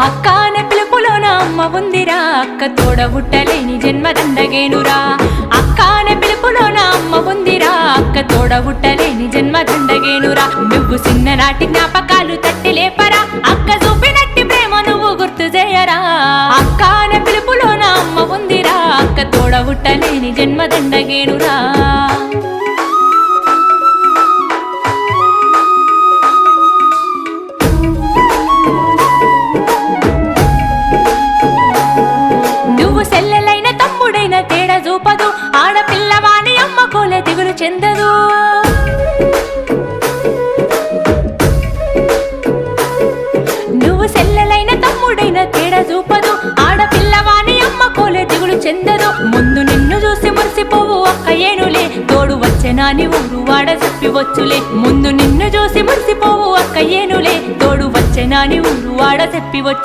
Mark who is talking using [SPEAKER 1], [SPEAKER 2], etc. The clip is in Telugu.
[SPEAKER 1] అక్క అనే పిలుపులోన అమ్మ ఉందిరా, అక్క తోడబుట్టలేని జన్మ దండగేనురా. అక్క అనే పిలుపులోన అమ్మ ఉందిరా, అక్క తోడబుట్టలేని జన్మ దండగేనురా. నువ్వు చిన్ననాటి జ్ఞాపకాలు తట్టి లేపరా, అక్క చూపినట్టి ప్రేమ నువ్వు గుర్తు చేయరా. అక్క అనే పిలుపులోన అమ్మ ఉందిరా, అక్క తోడబుట్టలేని జన్మ దండగేనురా. సెల్లెలైన తమ్ముడైన తేడా చూపదు, ఆడపిల్లవాని అమ్మ కోలే దిగులు చెందదు. నువ్వు సెల్లెలైన తమ్ముడైన తేడా చూపదు, ఆడపిల్లవాని అమ్మ కోలే దిగులు చెందదు. ముందు నిన్ను చూసి మురిసిపోవు అక్క ఏనులే, తోడు వచ్చెనాని ఊరు వాడ చెప్పివచ్చులే. ముందు నిన్ను చూసి మురిసిపోవు అక్క ఏనులే, తోడు వచ్చెనాని ఊరు వాడ చెప్పివచ్చు.